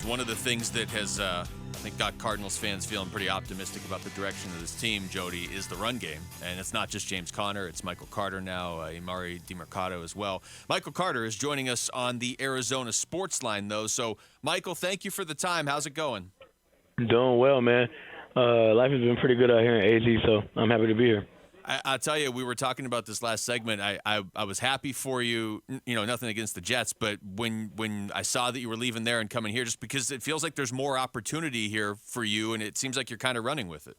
one of the things that has, I think, got Cardinals fans feeling pretty optimistic about the direction of this team, Jody, is the run game. And it's not just James Conner, it's Michael Carter now, Amari DiMercato as well. Michael Carter is joining us on the Arizona Sports Line, though. So, Michael, thank you for the time. How's it going? Doing well, man. Life has been pretty good out here in AZ, so I'm happy to be here. I'll tell you, we were talking about this last segment. I was happy for you, nothing against the Jets, but when I saw that you were leaving there and coming here, just because it feels like there's more opportunity here for you, and it seems like you're kind of running with it.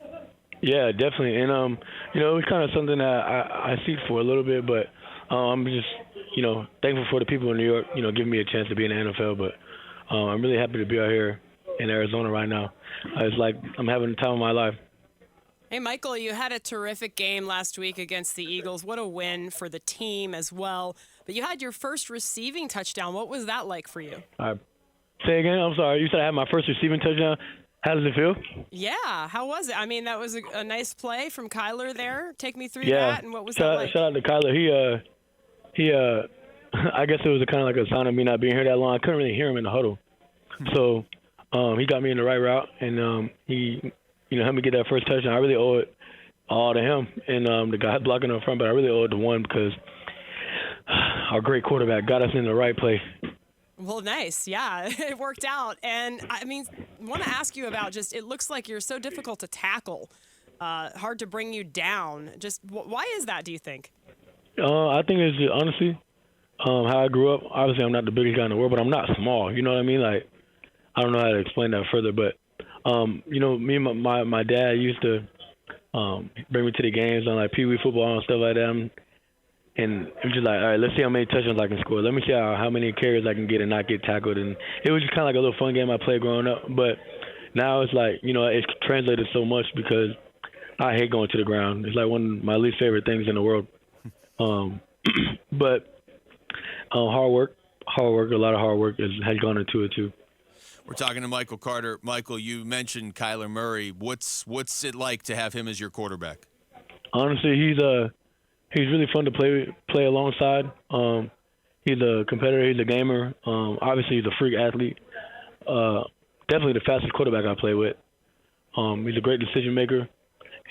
Yeah, definitely. And, it was kind of something that I seek for a little bit, but I'm just, thankful for the people in New York, giving me a chance to be in the NFL. But I'm really happy to be out here in Arizona right now. It's like I'm having the time of my life. Hey, Michael, you had a terrific game last week against the Eagles. What a win for the team as well. But you had your first receiving touchdown. What was that like for you? Say again? I'm sorry. You said I had my first receiving touchdown. How does it feel? Yeah. How was it? I mean, that was a nice play from Kyler there. Take me through that, and what was that like? Shout out to Kyler. He I guess it was kind of like a sign of me not being here that long. I couldn't really hear him in the huddle. So he got me in the right route, and he helped me get that first touchdown. I really owe it all to him and the guy blocking up front, but I really owe it to one because our great quarterback got us in the right play. Well, nice. Yeah, it worked out. And, I mean, I want to ask you about just it looks like you're so difficult to tackle, hard to bring you down. Just why is that, do you think? I think it's just, honestly, how I grew up. Obviously, I'm not the biggest guy in the world, but I'm not small. You know what I mean? Like, I don't know how to explain that further, but me and my dad used to bring me to the games on like Pee Wee football and stuff like that. And it was just like, all right, let's see how many touchdowns I can score. Let me see how many carries I can get and not get tackled. And it was just kind of like a little fun game I played growing up. But now it's like, it's translated so much because I hate going to the ground. It's like one of my least favorite things in the world. But hard work, a lot of hard work has gone into it too. We're talking to Michael Carter. Michael, you mentioned Kyler Murray. What's it like to have him as your quarterback? Honestly, he's really fun to play alongside. He's a competitor. He's a gamer. Obviously, he's a freak athlete. Definitely the fastest quarterback I play with. He's a great decision maker,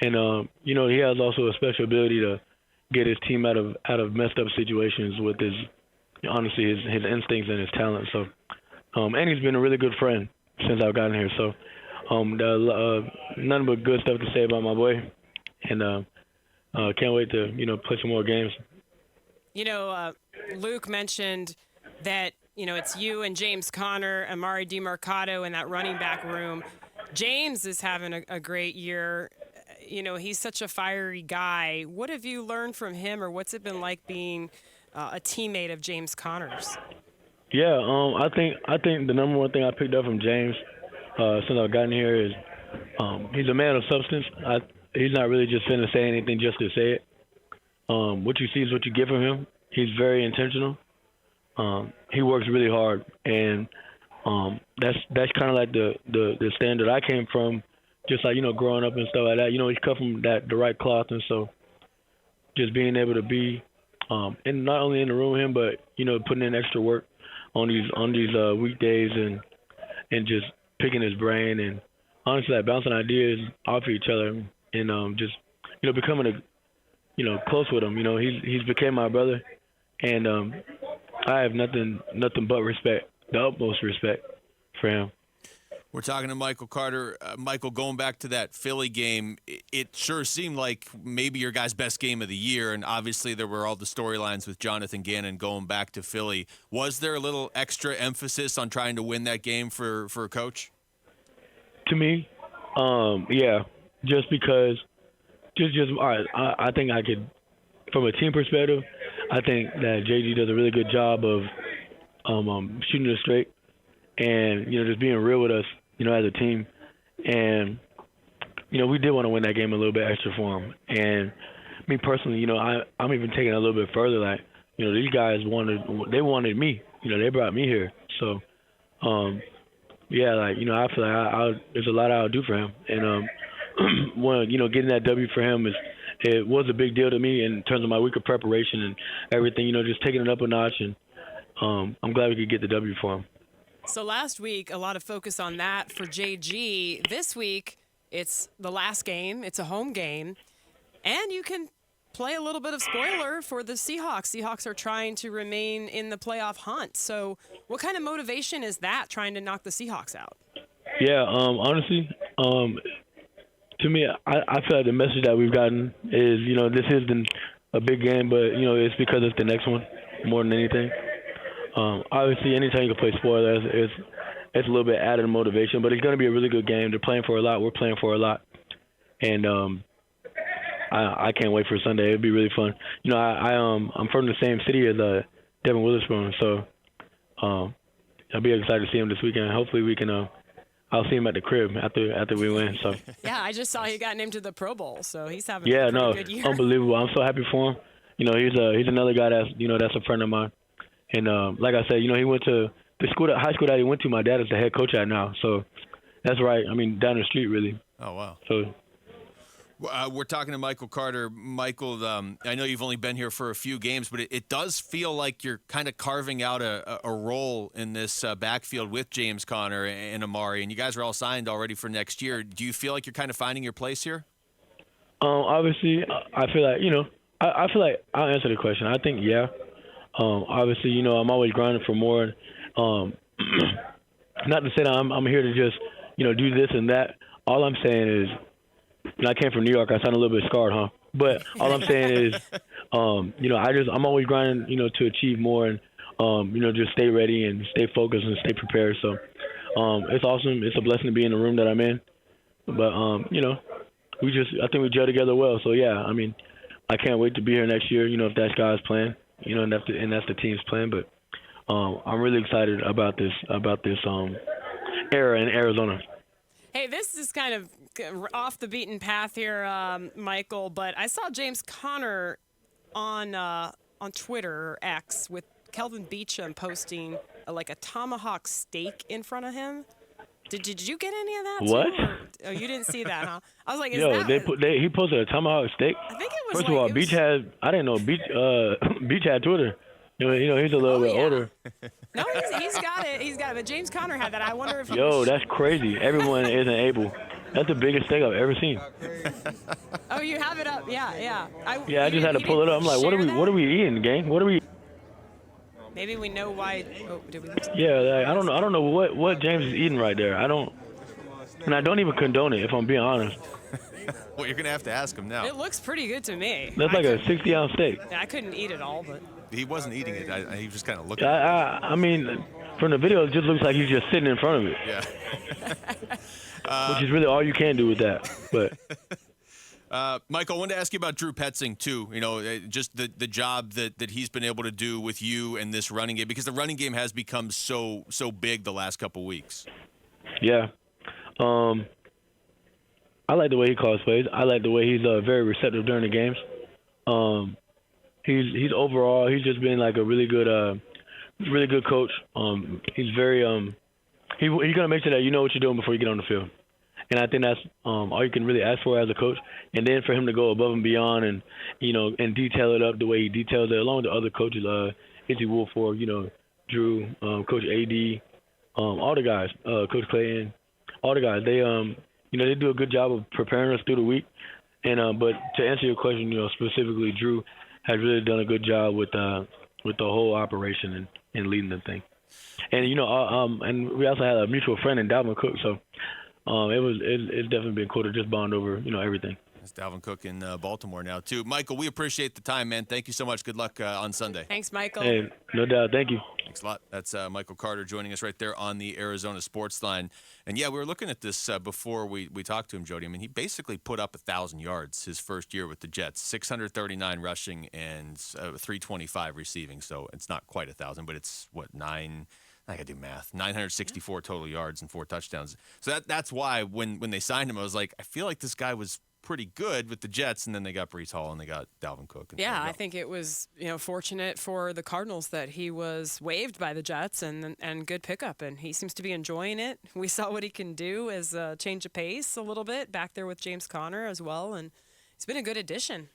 and he has also a special ability to get his team out of messed up situations with his instincts and his talent. So. And he's been a really good friend since I've gotten here. So nothing but good stuff to say about my boy. And can't wait to, play some more games. Luke mentioned that, it's you and James Conner, Amari DiMercato in that running back room. James is having a great year. He's such a fiery guy. What have you learned from him, or what's it been like being a teammate of James Conner's? Yeah, I think the number one thing I picked up from James since I've gotten here is he's a man of substance. He's not really just finna say anything just to say it. What you see is what you get from him. He's very intentional. He works really hard, and that's kind of like the standard I came from, just like growing up and stuff like that. He's cut from the right cloth, and so just being able to be and not only in the room with him, but putting in extra work on these weekdays and just picking his brain and honestly like bouncing ideas off of each other and just becoming close with him. He's became my brother, and I have nothing but respect, the utmost respect for him. We're talking to Michael Carter. Michael, going back to that Philly game, it sure seemed like maybe your guys' best game of the year, and obviously there were all the storylines with Jonathan Gannon going back to Philly. Was there a little extra emphasis on trying to win that game for a coach? To me, yeah, just because, all right, I think I could, from a team perspective, I think that JG does a really good job of shooting it straight and, just being real with us, as a team. And, we did want to win that game a little bit extra for him. And me personally, I'm even taking it a little bit further. Like, these guys wanted me. They brought me here. So, yeah, like, I feel like there's a lot I'll do for him. And, getting that W for him it was a big deal to me in terms of my week of preparation and everything, just taking it up a notch. And I'm glad we could get the W for him. So last week, a lot of focus on that for JG. This week, it's the last game. It's a home game. And you can play a little bit of spoiler for the Seahawks. Seahawks are trying to remain in the playoff hunt. So what kind of motivation is that, trying to knock the Seahawks out? Yeah, honestly, to me, I feel like the message that we've gotten is, this isn't a big game, but, it's because it's the next one more than anything. Obviously, anytime you can play spoiler, it's a little bit added motivation, but it's going to be a really good game. They're playing for a lot. We're playing for a lot. And I can't wait for Sunday. It'll be really fun. I'm from the same city as Devin Witherspoon, so I'll be excited to see him this weekend. Hopefully we can I'll see him at the crib after we win. So yeah, I just saw he got named to the Pro Bowl, so he's having a pretty good year. Unbelievable. I'm so happy for him. He's another guy that's a friend of mine. And like I said, he went to the high school that he went to. My dad is the head coach at now, so that's right. I mean, down the street, really. Oh wow. So. We're talking to Michael Carter. Michael, I know you've only been here for a few games, but it does feel like you're kind of carving out a role in this backfield with James Conner and Amari, and you guys are all signed already for next year. Do you feel like you're kind of finding your place here? Obviously, I feel like, I feel like I'll answer the question. I think, yeah. Obviously, I'm always grinding for more. Not to say that I'm here to just, do this and that. All I'm saying is, I came from New York. I sound a little bit scarred, huh? But all I'm saying is, I'm always grinding, to achieve more and, just stay ready and stay focused and stay prepared. So, it's awesome. It's a blessing to be in the room that I'm in. But, I think we gel together well. So yeah, I mean, I can't wait to be here next year. If that's God's plan, and that's the team's plan. But, I'm really excited about this era in Arizona. Hey, this is kind of off the beaten path here, Michael, but I saw James Conner on Twitter or X with Kelvin Beachum posting like a tomahawk steak in front of him. Did you get any of that? What? Too? Oh, you didn't see that, huh? I was like, he posted a tomahawk steak. I think it was. First of all, Beach had Twitter. He's a little bit older. No, he's got it. He's got it. But James Conner had that. I wonder if. That's crazy. Everyone isn't able. That's the biggest steak I've ever seen. Oh, you have it up? Yeah. I just had to pull it up. I'm like, what are we eating, gang? What are we? Maybe we know why. Oh, did we? Yeah, I don't know what James is eating right there. I don't even condone it, if I'm being honest. Well, you're gonna have to ask him now. It looks pretty good to me. That's like a 60-ounce steak. I couldn't eat it all, but. He wasn't eating it. He was just kind of looking. I mean, from the video, it just looks like he's just sitting in front of it. Yeah. Which is really all you can do with that. But Michael, I wanted to ask you about Drew Petzing too. Just the job that he's been able to do with you and this running game, because the running game has become so big the last couple weeks. Yeah. I like the way he calls plays. I like the way he's very receptive during the games. He's overall, he's just been like a really good coach. He's very he's gonna make sure that you know what you're doing before you get on the field, and I think that's all you can really ask for as a coach. And then for him to go above and beyond and and detail it up the way he details it, along with the other coaches, Izzy Woolford, Drew, Coach AD, all the guys, Coach Clayton, all the guys. They they do a good job of preparing us through the week. And but to answer your question, specifically, Drew has really done a good job with the whole operation and leading the thing. And and we also had a mutual friend in Dalvin Cook, so it's definitely been cool to just bond over everything. It's Dalvin Cook in Baltimore now too. Michael, we appreciate the time, man. Thank you so much. Good luck on Sunday. Thanks, Michael. Hey, no doubt. Thank you. Thanks a lot. That's Michael Carter joining us right there on the Arizona Sports Line. And yeah, we were looking at this before we talked to him, Jody. I mean, he basically put up 1,000 yards his first year with the Jets, 639 rushing and 325 receiving. So it's not quite 1,000, but it's I gotta do math. 964 total yards and 4 touchdowns. So that's why when they signed him, I was like, I feel like this guy was pretty good with the Jets, and then they got Breece Hall and they got Dalvin Cook. Yeah, I think it was fortunate for the Cardinals that he was waived by the Jets and good pickup, and he seems to be enjoying it. We saw what he can do as a change of pace a little bit back there with James Conner as well, and it's been a good addition.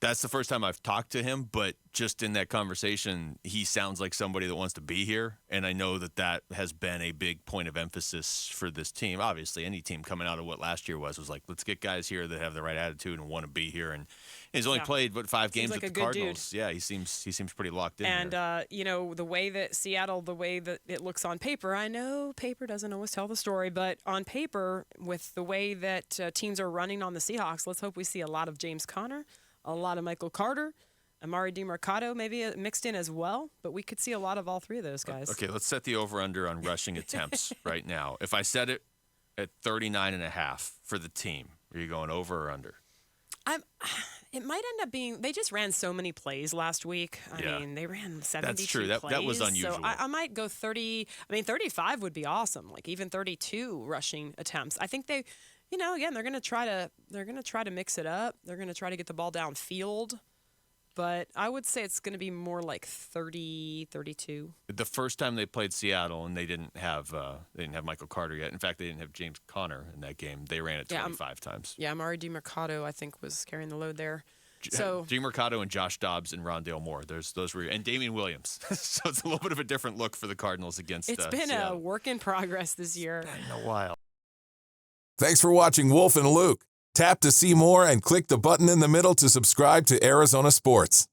That's the first time I've talked to him, but just in that conversation, he sounds like somebody that wants to be here, and I know that has been a big point of emphasis for this team. Obviously, any team coming out of what last year was like, let's get guys here that have the right attitude and want to be here. And he's only played 5 games like with the Cardinals. Dude. Yeah, he seems pretty locked in. And the way that Seattle, the way that it looks on paper, I know paper doesn't always tell the story, but on paper, with the way that teams are running on the Seahawks, let's hope we see a lot of James Conner, a lot of Michael Carter, Amari DiMercato maybe mixed in as well, but we could see a lot of all 3 of those guys. Okay, let's set the over-under on rushing attempts right now. If I set it at 39.5 for the team, are you going over or under? It might end up being, they just ran so many plays last week. I mean, they ran 72 That's true. plays. That was unusual. So I might go 30. I mean, 35 would be awesome. Like even 32 rushing attempts. I think they, again, they're going to try to mix it up. They're going to try to get the ball downfield. But I would say it's going to be more like 30, 32. The first time they played Seattle and they didn't have Michael Carter yet. In fact, they didn't have James Conner in that game. They ran it 25 times. Yeah, Amari DiMercato, I think, was carrying the load there. So DiMercato and Josh Dobbs and Rondale Moore. Those were, and Damian Williams. So it's a little bit of a different look for the Cardinals against It's been Seattle. A work in progress this year. It's been a while. Thanks for watching Wolf and Luke. Tap to see more and click the button in the middle to subscribe to Arizona Sports.